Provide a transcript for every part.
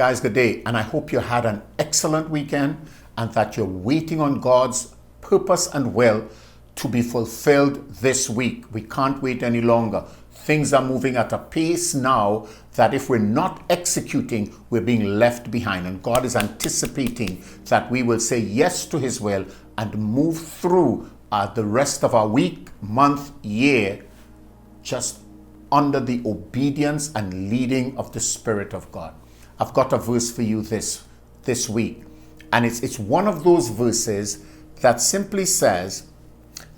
guys, good day. And I hope you had an excellent weekend and that you're waiting on God's purpose and will to be fulfilled this week. We can't wait any longer. Things are moving at a pace now that if we're not executing, we're being left behind. And God is anticipating that we will say yes to his will and move through the rest of our week, month, year, just under the obedience and leading of the Spirit of God. I've got a verse for you this week. And it's one of those verses that simply says,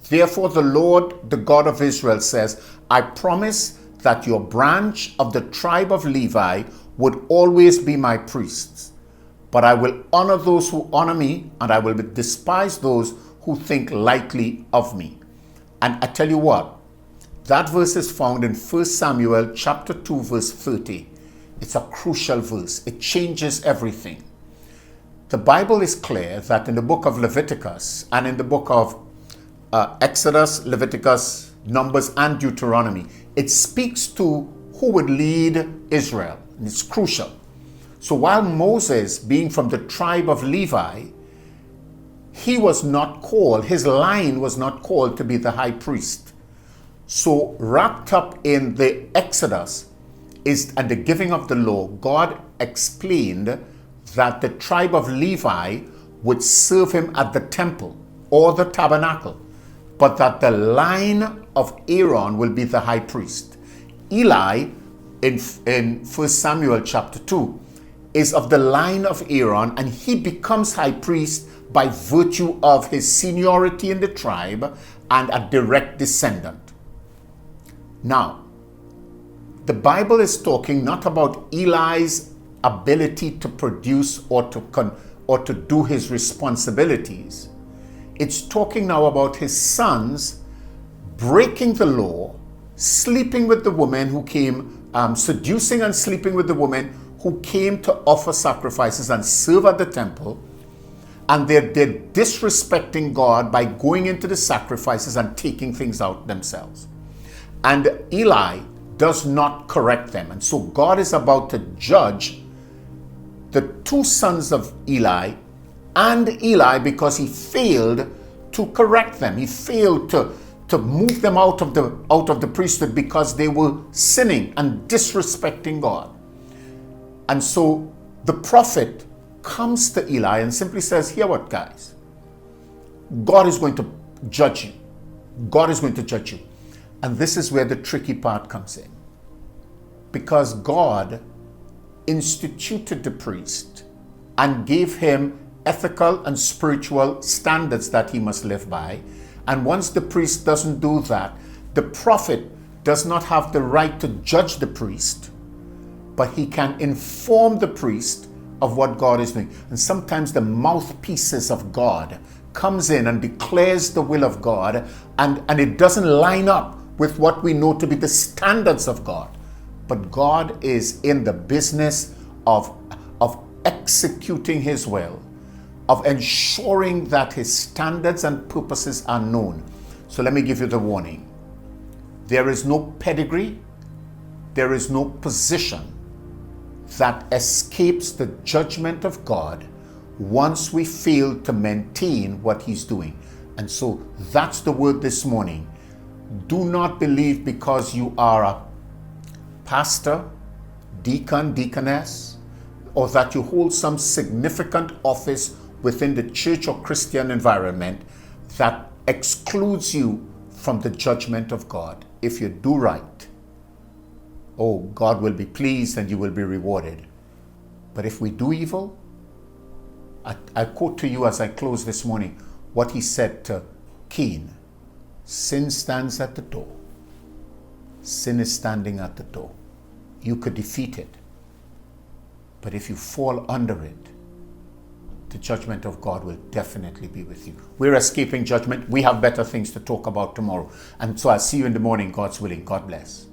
"Therefore the Lord, the God of Israel says, I promise that your branch of the tribe of Levi would always be my priests. But I will honor those who honor me, and I will despise those who think lightly of me." And I tell you what, that verse is found in 1 Samuel chapter 2, verse 30. It's a crucial verse. It changes everything. The Bible is clear that in the book of Leviticus and in the book of Exodus, Leviticus, Numbers, and Deuteronomy, it speaks to who would lead Israel. And it's crucial. So while Moses, being from the tribe of Levi, he was not called, his line was not called to be the high priest. So wrapped up in the Exodus and the giving of the law, God explained that the tribe of Levi would serve him at the temple or the tabernacle, but that the line of Aaron will be the high priest. Eli, in 1 Samuel chapter 2, is of the line of Aaron, and he becomes high priest by virtue of his seniority in the tribe and a direct descendant. Now, the Bible is talking not about Eli's ability to produce or to do his responsibilities. It's talking now about his sons breaking the law, sleeping with the woman who came, seducing and sleeping with the woman who came to offer sacrifices and serve at the temple. And they're disrespecting God by going into the sacrifices and taking things out themselves. And Eli does not correct them. And so God is about to judge the two sons of Eli and Eli because he failed to correct them. He failed to move them out of the priesthood because they were sinning and disrespecting God. And so the prophet comes to Eli and simply says, "Hear what, guys? God is going to judge you. God is going to judge you." And this is where the tricky part comes in. Because God instituted the priest and gave him ethical and spiritual standards that he must live by. And once the priest doesn't do that, the prophet does not have the right to judge the priest, but he can inform the priest of what God is doing. And sometimes the mouthpieces of God comes in and declares the will of God, and it doesn't line up with what we know to be the standards of God. But God is in the business of executing his will, of ensuring that his standards and purposes are known. So let me give you the warning. There is no pedigree, there is no position that escapes the judgment of God once we fail to maintain what he's doing. And so that's the word this morning. Do not believe because you are a pastor, deacon, deaconess, or that you hold some significant office within the church or Christian environment that excludes you from the judgment of God. If you do right, oh, God will be pleased and you will be rewarded. But if we do evil, I quote to you as I close this morning what he said to Cain. Sin stands at the door. Sin is standing at the door. You could defeat it. But if you fall under it, the judgment of God will definitely be with you. We're escaping judgment. We have better things to talk about tomorrow. And so I'll see you in the morning, God's willing. God bless.